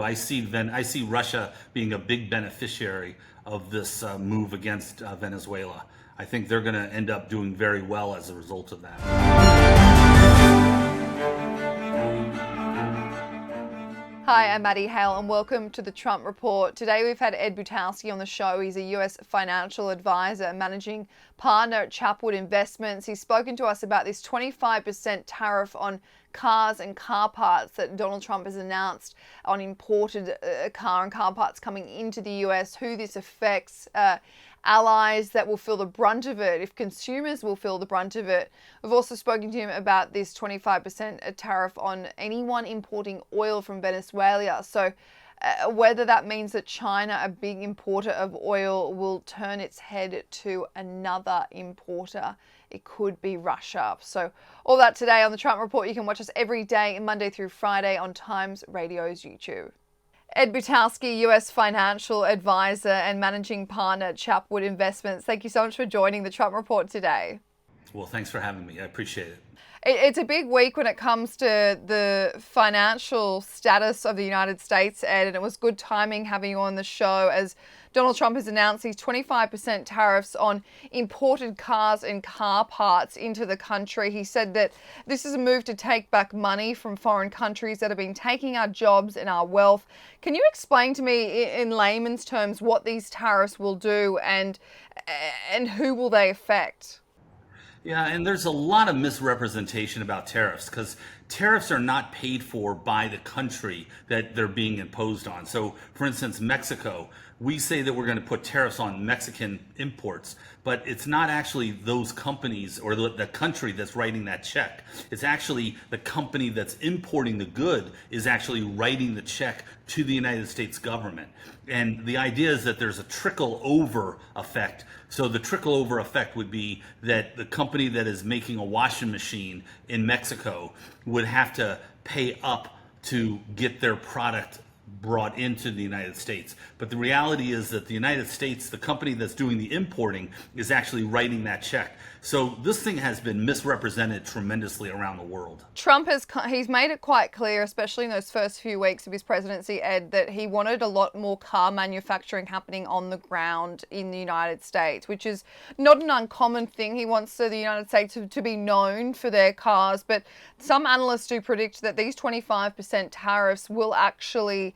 I see Russia being a big beneficiary of this move against Venezuela. I think they're going to end up doing very well as a result of that. Hi, I'm Maddie, Hale, and welcome to the Trump Report. Today we've had Ed Butowsy on the show. He's a US financial advisor and managing partner at Chapwood Investments. He's spoken to us about this 25% tariff on cars and car parts that Donald Trump has announced on imported car and car parts coming into the US, who this affects, allies that will feel the brunt of it, if consumers will feel the brunt of it. We've also spoken to him about this 25% tariff on anyone importing oil from Venezuela. So whether that means that China, a big importer of oil, will turn its head to another importer. It could be Russia. So all that today on the Trump Report. You can watch us every day, Monday through Friday, on Times Radio's YouTube. Ed Butowsy, US financial advisor and managing partner at Chapwood Investments. Thank you so much for joining the Trump Report today. Well, thanks for having me. I appreciate it. It's a big week when it comes to the financial status of the United States, Ed, and it was good timing having you on the show as Donald Trump has announced these 25% tariffs on imported cars and car parts into the country. He said that this is a move to take back money from foreign countries that have been taking our jobs and our wealth. Can you explain to me in layman's terms what these tariffs will do and who will they affect? Yeah, and there's a lot of misrepresentation about tariffs because tariffs are not paid for by the country that they're being imposed on. So, for instance, Mexico, we say that we're going to put tariffs on Mexican imports, but it's not actually those companies or the country that's writing that check. It's actually the company that's importing the good is actually writing the check to the United States government. And the idea is that there's a trickle over effect. So the trickle over effect would be that the company that is making a washing machine in Mexico would have to pay up to get their product brought into the United States. But the reality is that the United States, the company that's doing the importing, is actually writing that check. So this thing has been misrepresented tremendously around the world. Trump he's made it quite clear, especially in those first few weeks of his presidency, Ed, that he wanted a lot more car manufacturing happening on the ground in the United States, which is not an uncommon thing. He wants the United States to be known for their cars, but some analysts do predict that these 25% tariffs will actually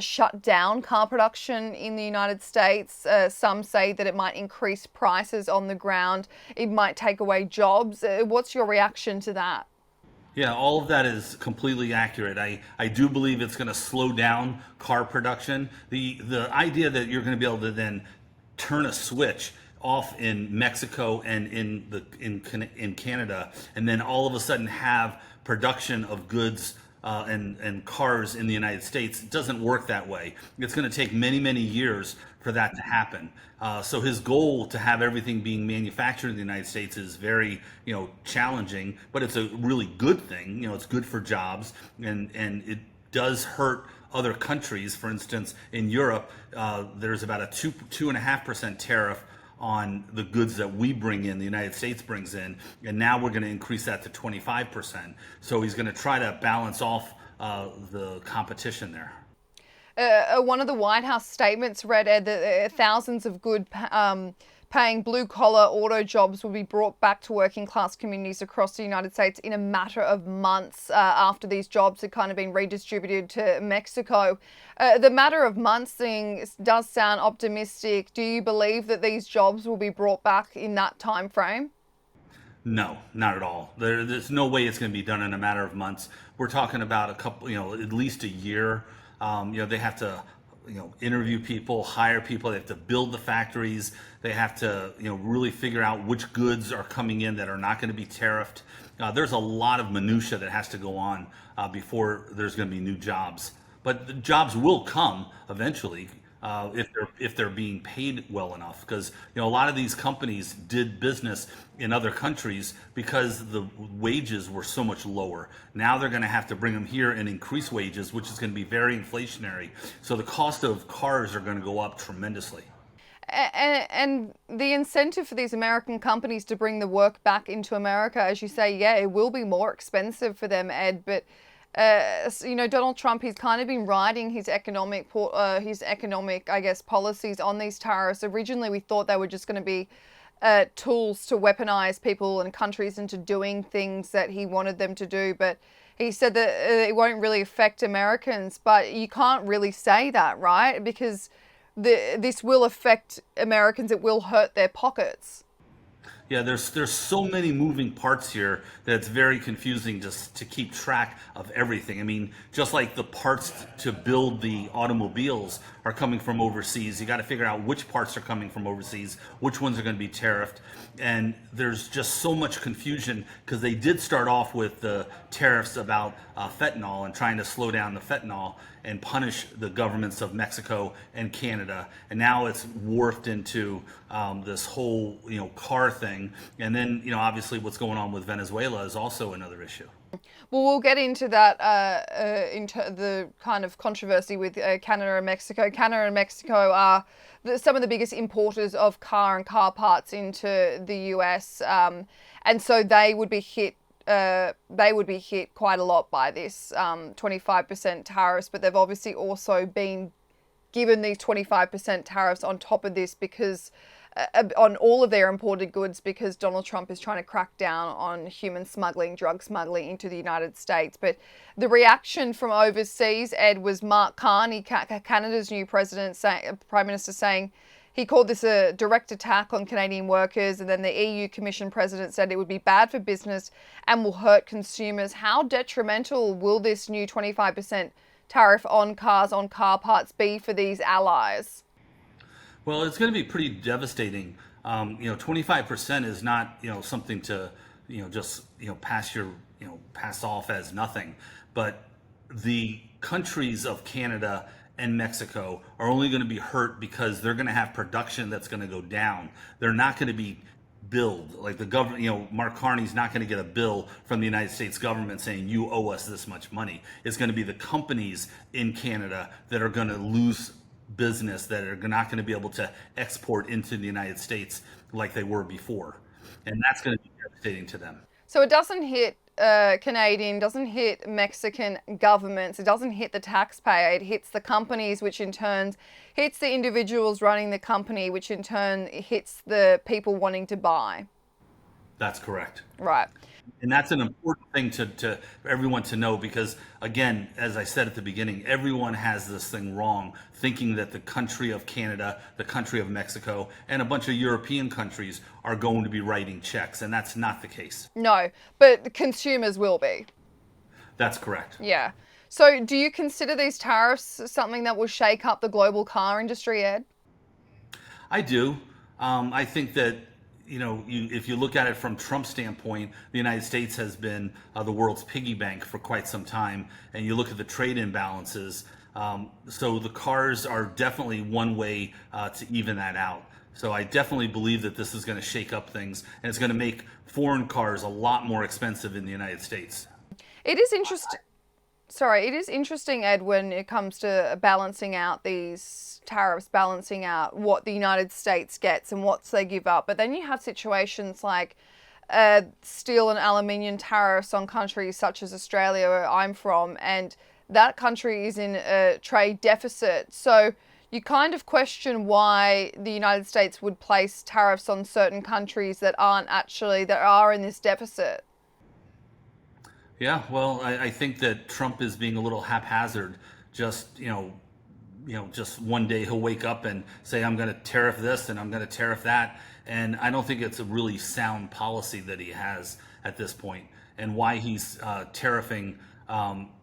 shut down car production in the United States. Some say that it might increase prices on the ground. It might take away jobs. What's your reaction to that? Yeah, all of that is completely accurate. I do believe it's going to slow down car production. The idea that you're going to be able to then turn a switch off in Mexico and in Canada, and then all of a sudden have production of goods and cars in the United States, it doesn't work that way. It's going to take many, many years for that to happen. So his goal to have everything being manufactured in the United States is very, challenging, but it's a really good thing. It's good for jobs, and it does hurt other countries. For instance, in Europe, there's about a 2.5% tariff on the goods that we bring in, the United States brings in, and now we're going to increase that to 25%. So he's going to try to balance off the competition there. One of the White House statements read, Ed, that thousands of good paying blue-collar auto jobs will be brought back to working-class communities across the United States in a matter of months after these jobs had kind of been redistributed to Mexico. The matter of months thing does sound optimistic. Do you believe that these jobs will be brought back in that time frame? No, not at all. There's no way it's going to be done in a matter of months. We're talking about a couple, at least a year. They have to interview people, hire people. They have to build the factories. They have to, really figure out which goods are coming in that are not going to be tariffed. There's a lot of minutia that has to go on before there's going to be new jobs. But the jobs will come eventually if they're being paid well enough. Because a lot of these companies did business in other countries because the wages were so much lower. Now they're going to have to bring them here and increase wages, which is going to be very inflationary. So the cost of cars are going to go up tremendously. And the incentive for these American companies to bring the work back into America, as you say, yeah, it will be more expensive for them, Ed, but Donald Trump, he's kind of been riding his economic, I guess, policies on these tariffs. Originally, we thought they were just going to be tools to weaponize people and countries into doing things that he wanted them to do. But he said that it won't really affect Americans. But you can't really say that, right? Because this will affect Americans. It will hurt their pockets. Yeah, there's so many moving parts here that it's very confusing just to keep track of everything. I mean, just like the parts to build the automobiles are coming from overseas, you got to figure out which parts are coming from overseas, which ones are going to be tariffed, and there's just so much confusion because they did start off with the tariffs about fentanyl and trying to slow down the fentanyl and punish the governments of Mexico and Canada, and now it's morphed into this whole car thing, and then obviously what's going on with Venezuela is also another issue. Well, we'll get into that, into the kind of controversy with Canada and Mexico. Canada and Mexico are some of the biggest importers of car and car parts into the US, and so they would be hit. They would be hit quite a lot by this 25% tariffs, but they've obviously also been given these 25% tariffs on top of this because on all of their imported goods, because Donald Trump is trying to crack down on human smuggling, drug smuggling into the United States. But the reaction from overseas, Ed, was Mark Carney, Canada's new prime minister, saying he called this a direct attack on Canadian workers, and then the EU Commission president said it would be bad for business and will hurt consumers. How detrimental will this new 25% tariff on cars, on car parts be for these allies? Well, it's going to be pretty devastating. 25% is not something to just pass off as nothing. But the countries of Canada and Mexico are only going to be hurt because they're going to have production that's going to go down. They're not going to be billed like the government. Mark Carney's not going to get a bill from the United States government saying you owe us this much money. It's going to be the companies in Canada that are going to lose business, that are not going to be able to export into the United States like they were before, and that's going to be devastating to them. So it doesn't hit Canadian, doesn't hit Mexican governments, it doesn't hit the taxpayer, it hits the companies, which in turn hits the individuals running the company, which in turn hits the people wanting to buy. That's correct. Right. And that's an important thing to everyone to know because, again, as I said at the beginning, everyone has this thing wrong, thinking that the country of Canada, the country of Mexico, and a bunch of European countries are going to be writing checks, and that's not the case. No, but the consumers will be. That's correct. Yeah. So do you consider these tariffs something that will shake up the global car industry, Ed? I do. I think that if you look at it from Trump's standpoint, the United States has been the world's piggy bank for quite some time. And you look at the trade imbalances. So the cars are definitely one way to even that out. So I definitely believe that this is going to shake up things, and it's going to make foreign cars a lot more expensive in the United States. It is interesting. Sorry, it is interesting, Ed, when it comes to balancing out these tariffs, balancing out what the United States gets and what they give up. But then you have situations like steel and aluminium tariffs on countries such as Australia, where I'm from, and that country is in a trade deficit. So you kind of question why the United States would place tariffs on certain countries that are in this deficit. Yeah, well, I think that Trump is being a little haphazard. Just just one day he'll wake up and say, I'm going to tariff this and I'm going to tariff that. And I don't think it's a really sound policy that he has at this point. And why he's tariffing,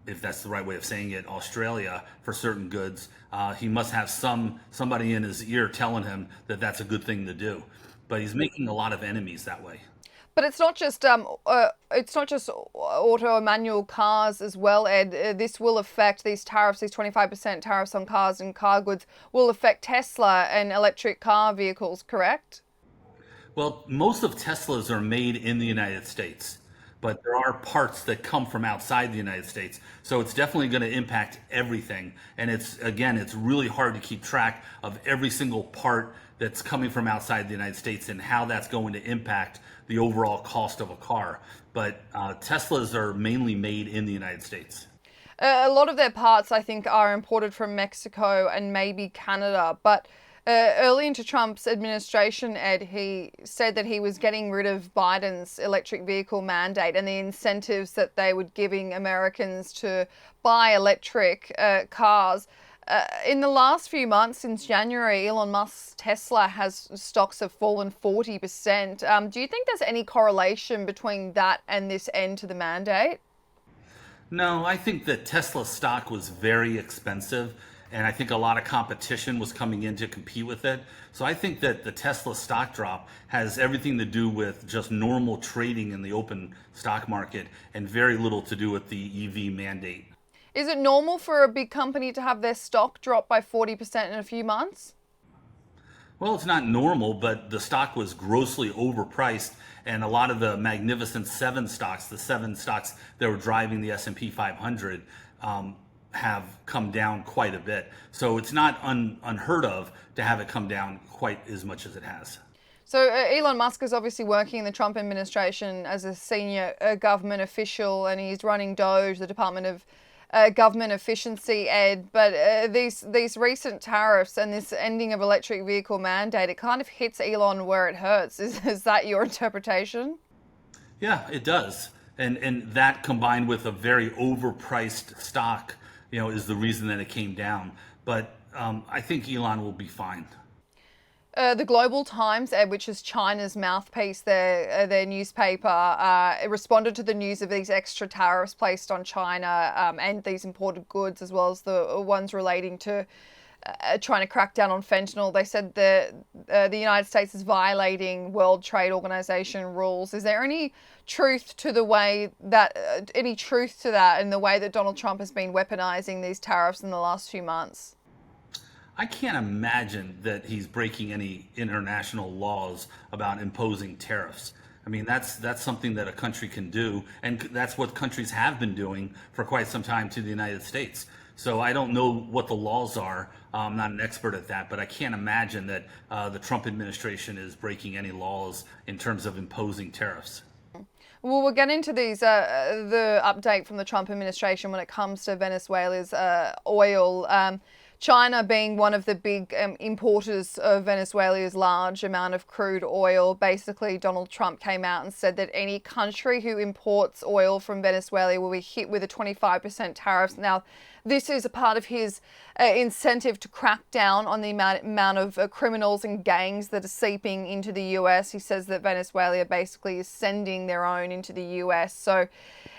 if that's the right way of saying it, Australia for certain goods, he must have somebody in his ear telling him that that's a good thing to do. But he's making a lot of enemies that way. But it's not just auto and manual cars as well, Ed. This will affect these tariffs, these 25% tariffs on cars and car goods will affect Tesla and electric car vehicles, correct? Well, most of Teslas are made in the United States, but there are parts that come from outside the United States. So it's definitely going to impact everything. And it's really hard to keep track of every single part that's coming from outside the United States and how that's going to impact the overall cost of a car. But Teslas are mainly made in the United States. A lot of their parts, I think, are imported from Mexico and maybe Canada. But early into Trump's administration, Ed, he said that he was getting rid of Biden's electric vehicle mandate and the incentives that they were giving Americans to buy electric cars. In the last few months, since January, Elon Musk's Tesla has stocks have fallen 40%. Do you think there's any correlation between that and this end to the mandate? No, I think that Tesla stock was very expensive, and I think a lot of competition was coming in to compete with it. So I think that the Tesla stock drop has everything to do with just normal trading in the open stock market and very little to do with the EV mandate. Is it normal for a big company to have their stock drop by 40% in a few months? Well, it's not normal, but the stock was grossly overpriced, and a lot of the Magnificent Seven stocks, the seven stocks that were driving the S&P 500, have come down quite a bit. So it's not unheard of to have it come down quite as much as it has. So Elon Musk is obviously working in the Trump administration as a senior government official, and he's running DOGE, the Department of Government Efficiency, Ed. But these recent tariffs and this ending of electric vehicle mandate, it kind of hits Elon where it hurts. Is that your interpretation? Yeah, it does. And that combined with a very overpriced stock, is the reason that it came down. But I think Elon will be fine. The Global Times, Ed, which is China's mouthpiece, their newspaper, it responded to the news of these extra tariffs placed on China and these imported goods, as well as the ones relating to trying to crack down on fentanyl. They said the United States is violating World Trade Organization rules. Is there any truth to that in the way that Donald Trump has been weaponizing these tariffs in the last few months? I can't imagine that he's breaking any international laws about imposing tariffs. I mean, that's something that a country can do, and that's what countries have been doing for quite some time to the United States. So I don't know what the laws are. I'm not an expert at that, but I can't imagine that the Trump administration is breaking any laws in terms of imposing tariffs. Well, we'll get into the update from the Trump administration when it comes to Venezuela's oil. China being one of the big importers of Venezuela's large amount of crude oil. Basically, Donald Trump came out and said that any country who imports oil from Venezuela will be hit with a 25% tariffs. Now, this is a part of his incentive to crack down on the amount of criminals and gangs that are seeping into the US. He says that Venezuela basically is sending their own into the US. So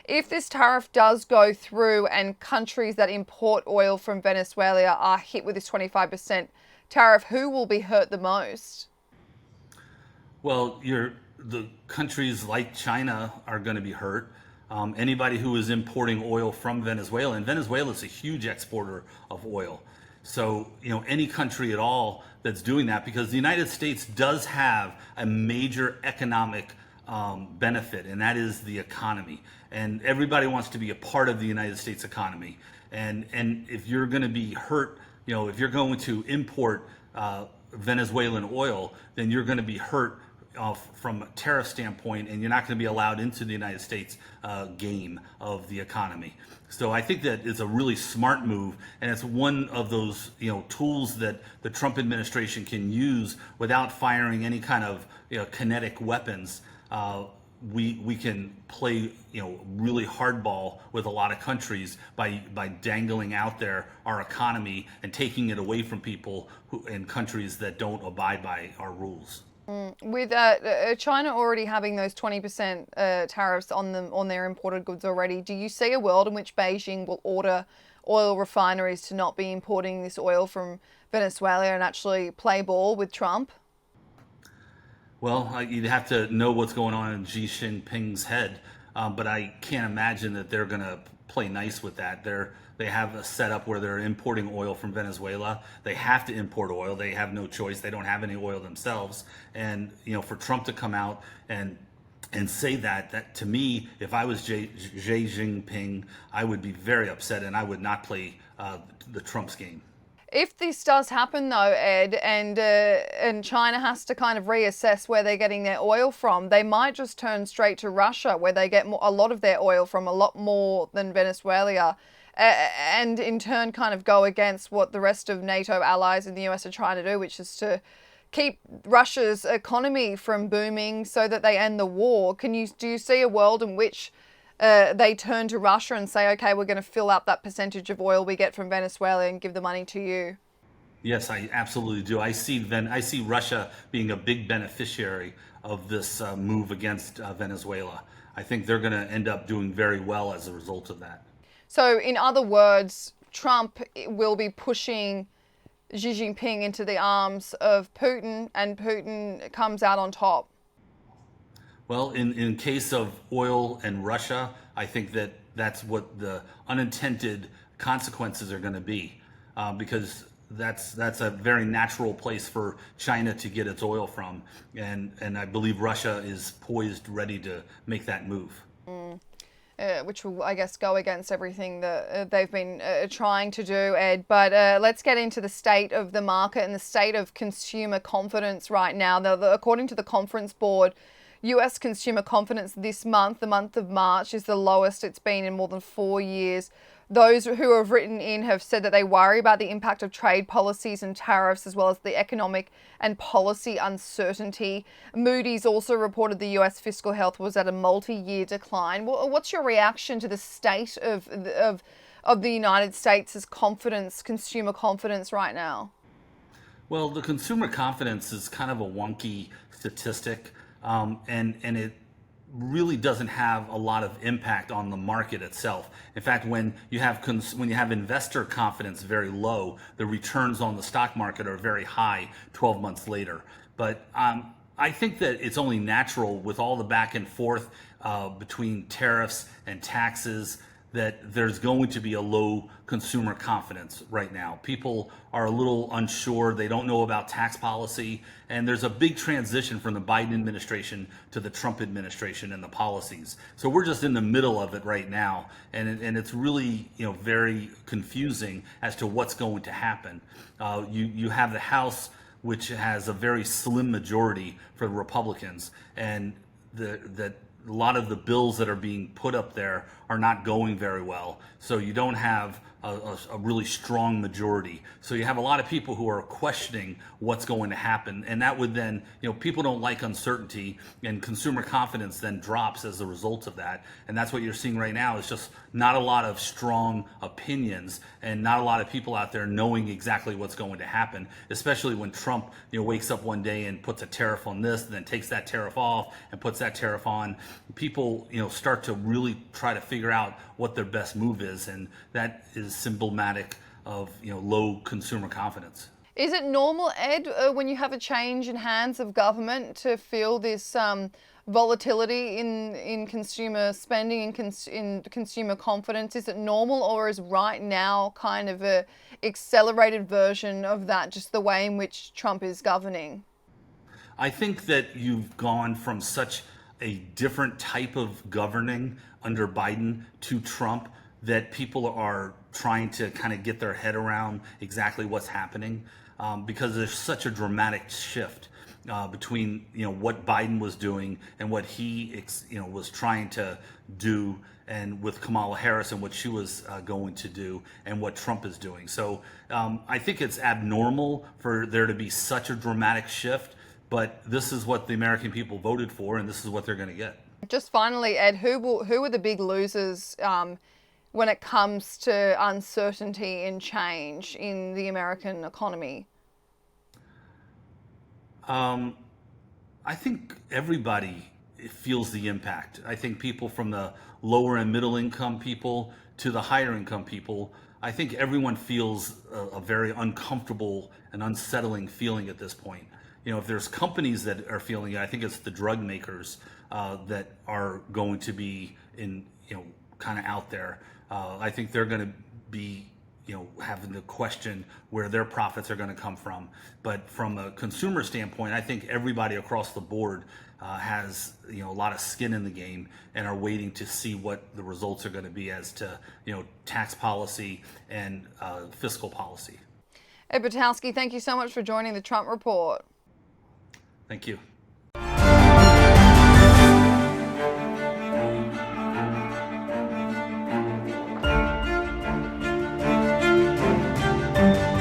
if this tariff does go through and countries that import oil from Venezuela are hit with this 25% tariff, who will be hurt the most? Well, the countries like China are going to be hurt. Anybody who is importing oil from Venezuela, and Venezuela is a huge exporter of oil. So, any country at all that's doing that, because the United States does have a major economic benefit, and that is the economy. And everybody wants to be a part of the United States economy. And if you're going to be hurt, if you're going to import Venezuelan oil, then you're going to be hurt from a tariff standpoint, and you're not going to be allowed into the United States game of the economy. So I think that is a really smart move, and it's one of those tools that the Trump administration can use without firing any kind of kinetic weapons. We can play really hardball with a lot of countries by dangling out there our economy and taking it away from people in countries that don't abide by our rules. With China already having those 20% tariffs on their imported goods already, do you see a world in which Beijing will order oil refineries to not be importing this oil from Venezuela and actually play ball with Trump? Well, you'd have to know what's going on in Xi Jinping's head, but I can't imagine that they're going to play nice with that. They have a setup where they're importing oil from Venezuela. They have to import oil. They have no choice. They don't have any oil themselves. And for Trump to come out and say that to me, if I was Xi Jinping, I would be very upset, and I would not play the Trump's game. If this does happen, though, Ed, and China has to kind of reassess where they're getting their oil from, they might just turn straight to Russia, where they get a lot of their oil from, a lot more than Venezuela. and in turn kind of go against what the rest of NATO allies in the US are trying to do, which is to keep Russia's economy from booming so that they end the war. Do you see a world in which they turn to Russia and say, okay, we're going to fill up that percentage of oil we get from Venezuela and give the money to you? Yes, I absolutely do. I see Russia being a big beneficiary of this move against Venezuela. I think they're going to end up doing very well as a result of that. So, in other words, Trump will be pushing Xi Jinping into the arms of Putin, and Putin comes out on top. Well, in case of oil and Russia, I think that's what the unintended consequences are going to be, because that's a very natural place for China to get its oil from, and I believe Russia is poised, ready to make that move. Which will, I guess, go against everything that they've been trying to do, Ed. But let's get into the state of the market and the state of consumer confidence right now. According to the Conference Board, US consumer confidence this month, the month of March, is the lowest it's been in more than 4 years. Those who have written in have said that they worry about the impact of trade policies and tariffs, as well as the economic and policy uncertainty. Moody's also reported the US fiscal health was at a multi-year decline. What's your reaction to the state of the United States' confidence, consumer confidence right now? Well, the consumer confidence is kind of a wonky statistic, and it really doesn't have a lot of impact on the market itself. In fact, when you have investor confidence very low, the returns on the stock market are very high 12 months later. But I think that it's only natural, with all the back and forth between tariffs and taxes, that there's going to be a low consumer confidence right now. People are a little unsure. They don't know about tax policy. And there's a big transition from the Biden administration to the Trump administration and the policies. So we're just in the middle of it right now. And it's really, very confusing as to what's going to happen. You have the House, which has a very slim majority for the Republicans, and a lot of the bills that are being put up there are not going very well. So you don't have a really strong majority. So you have a lot of people who are questioning what's going to happen. And that would then, people don't like uncertainty, and consumer confidence then drops as a result of that. And that's what you're seeing right now, is just not a lot of strong opinions and not a lot of people out there knowing exactly what's going to happen, especially when Trump, wakes up one day and puts a tariff on this and then takes that tariff off and puts that tariff on. People, start to really try to figure out what their best move is, and that is symptomatic of low consumer confidence. Is it normal, Ed, when you have a change in hands of government, to feel this volatility in consumer spending and in consumer confidence? Is it normal, or is right now kind of a accelerated version of that, just the way in which Trump is governing? I think that you've gone from such a different type of governing under Biden to Trump that people are trying to kind of get their head around exactly what's happening, because there's such a dramatic shift between what Biden was doing and what he was trying to do, and with Kamala Harris and what she was going to do, and what Trump is doing. So I think it's abnormal for there to be such a dramatic shift. But this is what the American people voted for, and this is what they're going to get. Just finally, Ed, who are the big losers when it comes to uncertainty and change in the American economy? I think everybody feels the impact. I think people from the lower and middle income people to the higher income people, I think everyone feels a very uncomfortable and unsettling feeling at this point. If there's companies that are feeling it, I think it's the drug makers that are going to be kind of out there. I think they're going to be, having to question where their profits are going to come from. But from a consumer standpoint, I think everybody across the board has, a lot of skin in the game, and are waiting to see what the results are going to be as to, tax policy and fiscal policy. Ed Butowsy, thank you so much for joining the Trump Report. Thank you.